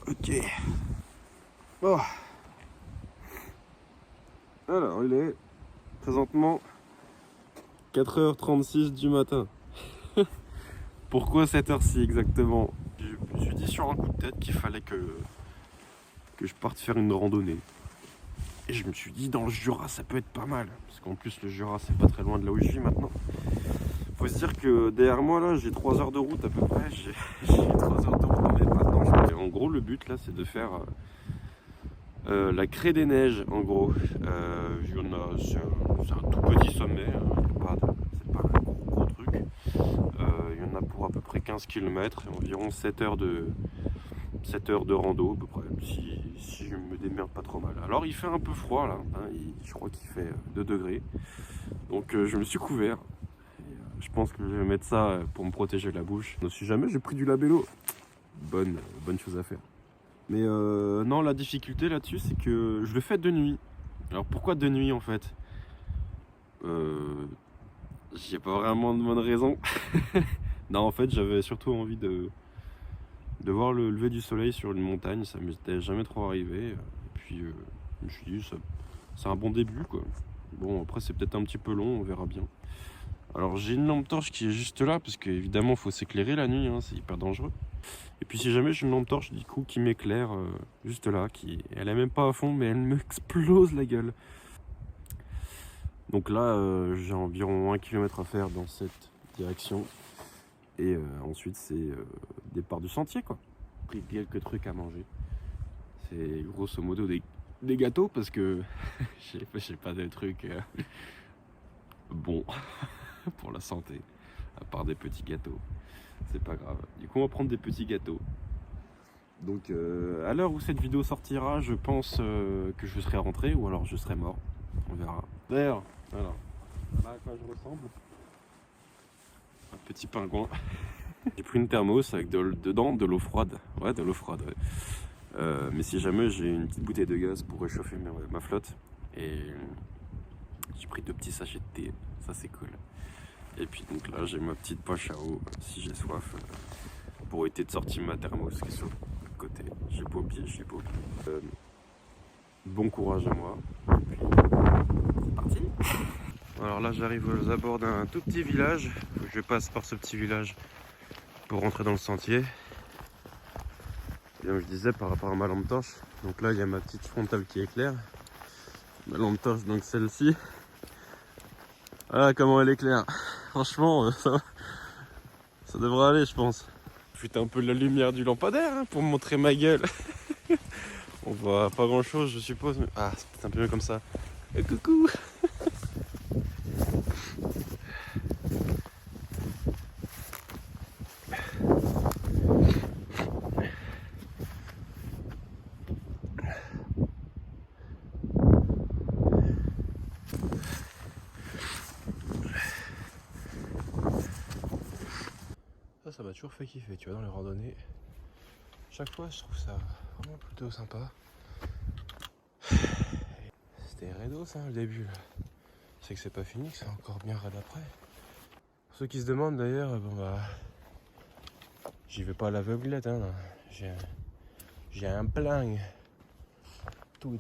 Ok. Bon. Alors, il est présentement 4h36 du matin. Pourquoi cette heure-ci exactement? Je me suis dit sur un coup de tête qu'il fallait que je parte faire une randonnée. Et je me suis dit dans le Jura ça peut être pas mal. Parce qu'en plus le Jura c'est pas très loin de là où je vis maintenant. Faut se dire que derrière moi là j'ai 3 heures de route à peu près. J'ai 3 heures de route dans mes pas. Et en gros le but là c'est de faire la Crête des Neiges en gros. C'est un tout petit sommet. C'est pas un gros truc. Il y en a pour à peu près 15 km et environ 7 heures de rando à peu près, si je me démerde pas trop mal. Alors il fait un peu froid là, hein, je crois qu'il fait 2 degrés. Donc je me suis couvert. Et, je pense que je vais mettre ça pour me protéger la bouche. Si jamais j'ai pris du labello, bonne chose à faire. Mais non, la difficulté là-dessus c'est que je le fais de nuit. Alors pourquoi de nuit en fait? J'ai pas vraiment de bonne raison. Non, en fait j'avais surtout envie de voir le lever du soleil sur une montagne. Ça m'était jamais trop arrivé. Et puis je me suis dit c'est un bon début quoi. Bon après c'est peut-être un petit peu long, on verra bien. Alors j'ai une lampe torche qui est juste là parce qu'évidemment il faut s'éclairer la nuit, hein, c'est hyper dangereux. Et puis si jamais j'ai une lampe torche du coup qui m'éclaire juste là, elle est même pas à fond mais elle m'explose la gueule. Donc là j'ai environ 1 km à faire dans cette direction. Et ensuite c'est départ du sentier quoi. Pris quelques trucs à manger. C'est grosso modo des gâteaux parce que j'ai pas de trucs bons pour la santé. À part des petits gâteaux. C'est pas grave. Du coup on va prendre des petits gâteaux. Donc à l'heure où cette vidéo sortira, je pense que je serai rentré ou alors je serai mort. On verra. D'ailleurs, voilà à quoi je ressemble. Un petit pingouin. J'ai pris une thermos avec dedans de l'eau froide. Ouais, de l'eau froide. Ouais. Mais si jamais j'ai une petite bouteille de gaz pour réchauffer ma flotte. Et j'ai pris 2 petits sachets de thé. Ça c'est cool. Et puis donc là j'ai ma petite poche à eau si j'ai soif. Pour éviter de sortir ma thermos qui est sur le côté. J'ai pas oublié. Bon courage à moi. Et puis c'est parti. Alors là j'arrive aux abords d'un tout petit village. Je passe par ce petit village pour rentrer dans le sentier. Et comme je disais par rapport à ma lampe torche, donc là il y a ma petite frontale qui éclaire. Ma lampe torche donc celle-ci. Voilà comment elle éclaire. Franchement ça devrait aller je pense. Je fais un peu de la lumière du lampadaire hein, pour me montrer ma gueule. On voit pas grand chose je suppose mais... Ah c'est peut-être un peu mieux comme ça. Et coucou. Ça m'a toujours fait kiffer, tu vois, dans les randonnées. Chaque fois, je trouve ça vraiment plutôt sympa. C'était raidos, ça, le début. C'est que c'est pas fini, que c'est encore bien raide après. Pour ceux qui se demandent d'ailleurs, bon bah, j'y vais pas à l'aveuglette, hein. J'ai un plan. Tout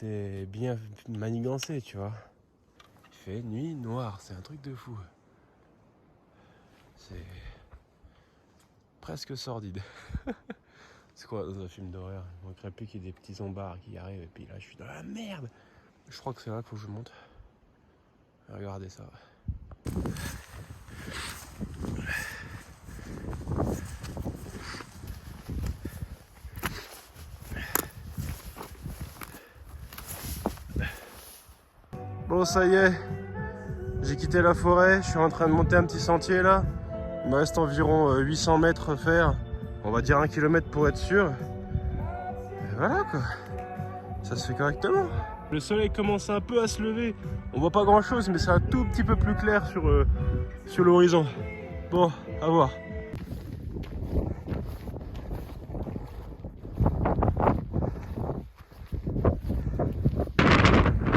est bien manigancé, tu vois. Il fait nuit noire, c'est un truc de fou. C'est presque sordide. C'est quoi dans un film d'horreur? Il manquerait plus qu'il y ait des petits zombards qui arrivent et puis là je suis dans la merde. Je crois que c'est là qu'il faut que je monte. Regardez ça. Bon ça y est, j'ai quitté la forêt, je suis en train de monter un petit sentier là. Il me reste environ 800 mètres à faire, on va dire 1 km pour être sûr. Et voilà quoi, ça se fait correctement. Le soleil commence un peu à se lever, on voit pas grand chose mais c'est un tout petit peu plus clair sur l'horizon. Bon, à voir.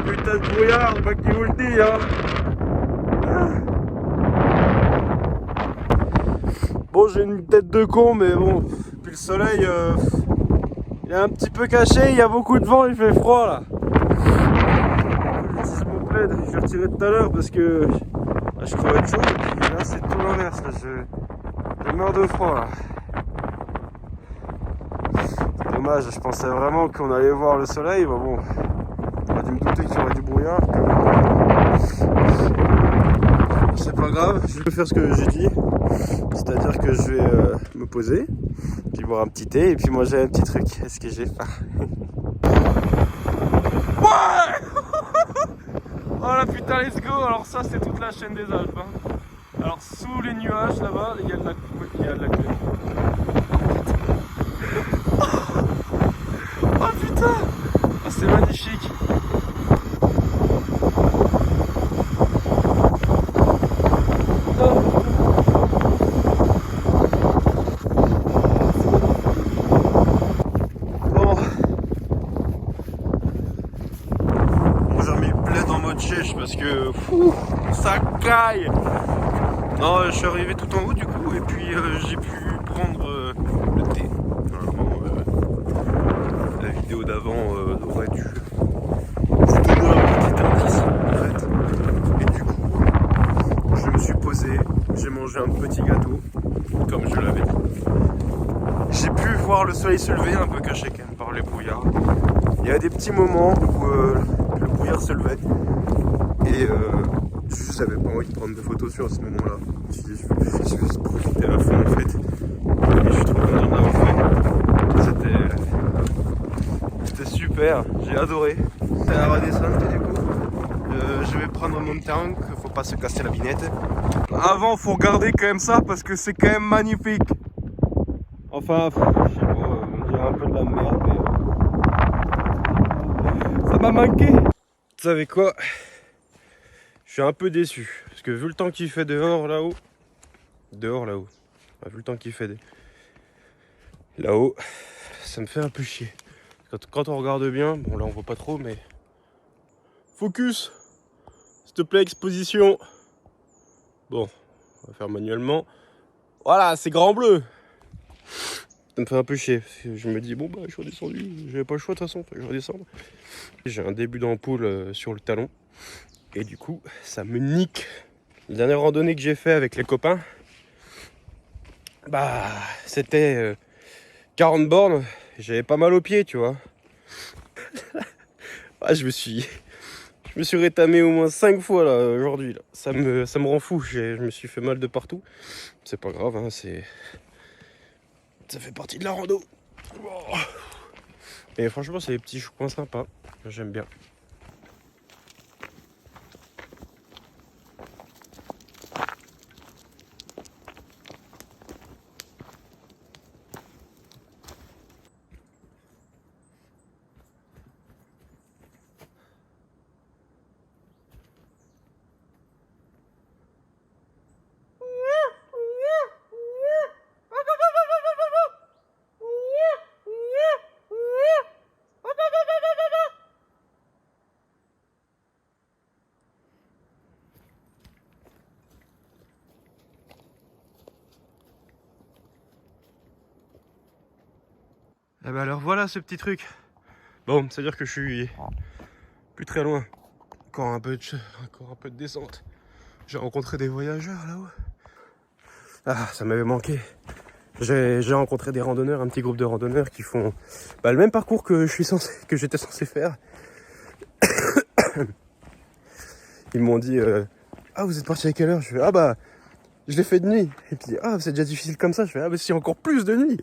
Putain de brouillard, le mec qui vous le dit hein. Bon, j'ai une tête de con, mais bon. Puis le soleil, il est un petit peu caché, il y a beaucoup de vent, il fait froid là. C'est mon plaid, je l'ai retiré tout à l'heure parce que là, je crois être chaud. Et puis là, c'est tout l'inverse. Je meurs de froid là. C'est dommage, je pensais vraiment qu'on allait voir le soleil. Mais bon, j'aurais dû me douter qu'il y aurait du brouillard. C'est pas grave, je vais faire ce que j'ai dit. C'est-à-dire que je vais me poser, puis boire un petit thé et puis manger un petit truc. Est-ce que j'ai faim? Ouais. Oh la putain, let's go. Alors ça, c'est toute la chaîne des Alpes. Hein. Alors sous les nuages là-bas, il y a de la clé. Oh putain, oh, c'est magnifique. Parce que ça caille. Non, je suis arrivé tout en haut du coup et puis j'ai pu prendre le thé. Normalement, la vidéo d'avant aurait dû vous donner un petit indice en fait. Et du coup, je me suis posé, j'ai mangé un petit gâteau, comme je l'avais dit. J'ai pu voir le soleil se lever, un peu caché quand même par les brouillards. Il y a des petits moments où le brouillard se levait. Et je n'avais pas envie de prendre de photos sur ce moment-là. Je me suis dit, je vais juste profiter à fond en fait. Et je suis trop content d'avoir fait. C'était super, j'ai adoré. C'est la redescente du coup. Je vais prendre mon tank, faut pas se casser la binette. Avant, faut regarder quand même ça parce que c'est quand même magnifique. Enfin, je sais pas, on dirait un peu de la merde, mais ça m'a manqué. Vous savez quoi? Je suis un peu déçu, parce que vu le temps qu'il fait dehors là-haut, vu le temps qu'il fait là-haut, ça me fait un peu chier. Quand on regarde bien, bon là on voit pas trop, mais focus, s'il te plaît, exposition. Bon, on va faire manuellement. Voilà, c'est grand bleu. Ça me fait un peu chier, parce que je me dis, bon bah je suis redescendu, j'avais pas le choix de toute façon, je vais redescendre. J'ai un début d'ampoule sur le talon. Et du coup, ça me nique. La dernière randonnée que j'ai fait avec les copains, bah, c'était 40 bornes. J'avais pas mal aux pieds, tu vois. Ah, je me suis rétamé au moins 5 fois là aujourd'hui. Là. Ça me rend fou. Je me suis fait mal de partout. C'est pas grave, hein, ça fait partie de la rando. Oh. Et franchement, c'est des petits coins sympas. J'aime bien. Et ben alors voilà ce petit truc. Bon, c'est à dire que je suis plus très loin. Encore un peu de descente. J'ai rencontré des voyageurs là-haut. Ah, ça m'avait manqué. J'ai rencontré des randonneurs, un petit groupe de randonneurs qui font le même parcours que j'étais censé faire. Ils m'ont dit ah, vous êtes parti à quelle heure? Je fais ah bah je l'ai fait de nuit. Et puis ah, c'est déjà difficile comme ça. Je fais ah bah c'est encore plus de nuit.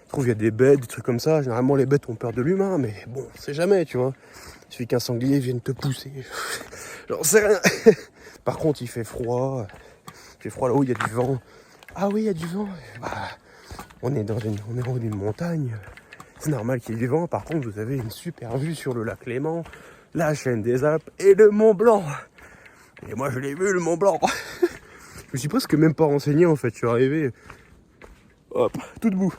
Je trouve qu'il y a des bêtes, des trucs comme ça. Généralement les bêtes ont peur de l'humain, mais bon, on sait jamais, tu vois. Il suffit qu'un sanglier vienne te pousser. J'en sais rien. Par contre, il fait froid. Il fait froid là-haut, il y a du vent. Ah oui, il y a du vent. Bah, on est en haut d'une montagne. C'est normal qu'il y ait du vent. Par contre, vous avez une super vue sur le lac Léman, la chaîne des Alpes et le Mont Blanc. Et moi, je l'ai vu, le Mont Blanc. Je me suis presque même pas renseigné, en fait. Je suis arrivé, hop, tout debout.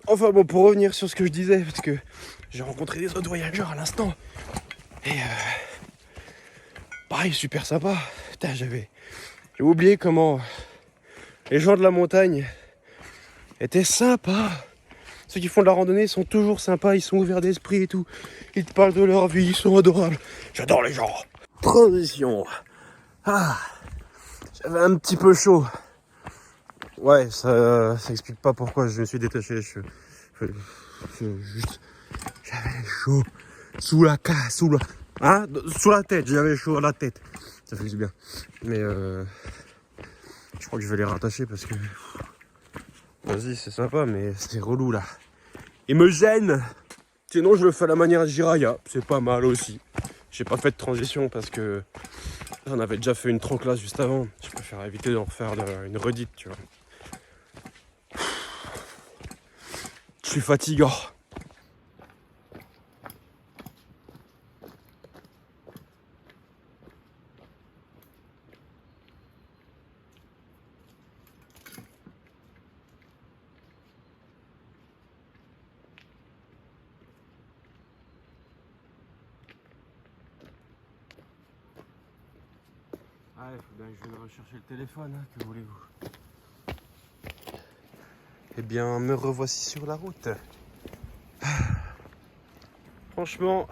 Enfin bon, pour revenir sur ce que je disais, parce que j'ai rencontré des autres voyageurs à l'instant. Et pareil, super sympa. Putain, j'avais oublié comment Les gens de la montagne étaient sympas. Ceux qui font de la randonnée sont toujours sympas, ils sont ouverts d'esprit et tout. Ils te parlent de leur vie, ils sont adorables. J'adore les gens. Transition. Ah, j'avais un petit peu chaud. Ouais, ça explique pas pourquoi je me suis détaché les cheveux. Juste, j'avais chaud sous la tête, j'avais chaud à la tête. Ça fait du bien. Mais je crois que je vais les rattacher parce que... Vas-y, c'est sympa, mais c'est relou là. Il me gêne. Sinon, je le fais à la manière de Jiraya. C'est pas mal aussi. J'ai pas fait de transition parce que j'en avais déjà fait une trop classe juste avant. Je préfère éviter d'en refaire une redite, tu vois. Je suis fatigant. Ah, il faut bien que je vienne rechercher le téléphone, hein, que voulez-vous. Eh bien, me revoici sur la route. Franchement,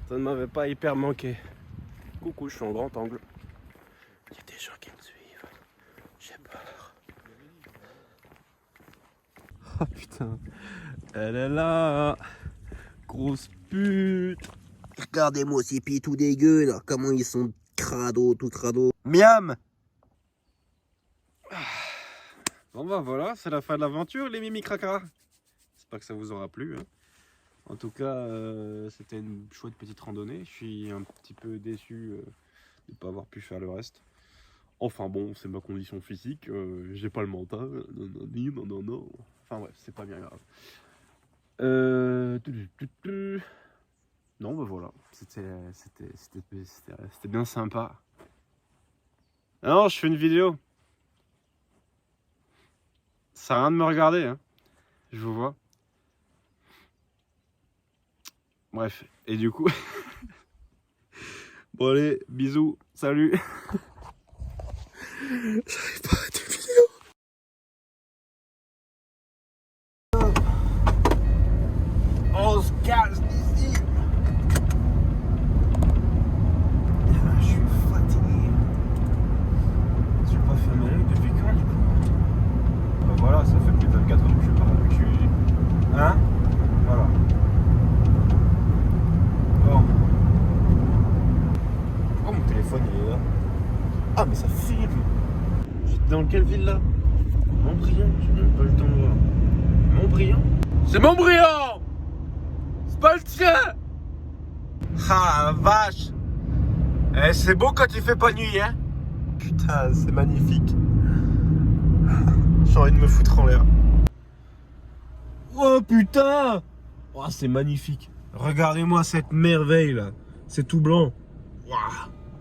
ça ne m'avait pas hyper manqué. Coucou, je suis en grand angle. Il y a des gens qui me suivent. J'ai peur. Oh putain, elle est là. Grosse pute. Regardez-moi ces pieds tout dégueux là, comment ils sont crado, tout crado. Miam. Bon bah voilà, c'est la fin de l'aventure les mimi cracas. J'espère que ça vous aura plu. Hein. En tout cas, c'était une chouette petite randonnée. Je suis un petit peu déçu de ne pas avoir pu faire le reste. Enfin bon, c'est ma condition physique, j'ai pas le mental. Non. Enfin ouais, c'est pas bien grave. Non bah voilà, c'était bien sympa. Alors je fais une vidéo. Ça sert à rien de me regarder, hein. Je vous vois. Bref, et du coup... Bon allez, bisous, salut. J'arrive pas à des vidéos. On se casse d'ici. Je suis fatigué. J'ai pas fermé l'œil depuis quand du coup? Bah voilà, ça fait plus de 24 heures que je parle, que je suis... Hein? Voilà. Bon. Oh mon téléphone il est là. Ah mais ça filme. J'étais dans quelle ville là? Montbriand, j'ai même pas eu le temps de voir. Montbriand? C'est Montbriand! C'est pas le tien! Ah la vache! Eh, c'est beau quand il fait pas nuit, hein? Putain, c'est magnifique. J'ai envie de me foutre en l'air. Oh putain! Oh, c'est magnifique. Regardez-moi cette merveille là. C'est tout blanc. Wow.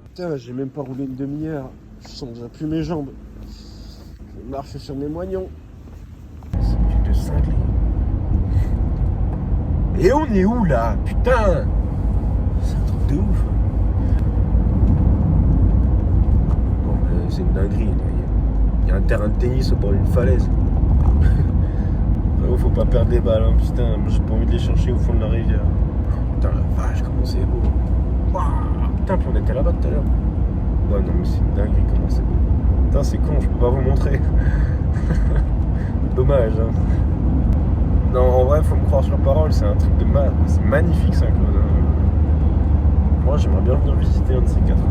Putain, j'ai même pas roulé une demi-heure. Je sens déjà plus mes jambes. Je marche sur mes moignons. C'est un truc de cinglé. Et on est où là? Putain! C'est un truc de ouf. Bon, c'est une dinguerie. Il y a un terrain de tennis au bord d'une falaise. Faut pas perdre des balles, hein, putain. Moi j'ai pas envie de les chercher au fond de la rivière. Putain la vache, comment c'est beau. Waouh, putain, puis on était là-bas tout à l'heure. Ouais, non, mais c'est une dinguerie, comment c'est beau. Putain, c'est con, je peux pas vous montrer. Dommage, hein. Non, en vrai, faut me croire sur parole, c'est un truc de malade. C'est magnifique, Saint-Claude. Moi, j'aimerais bien venir visiter un de ces quatre.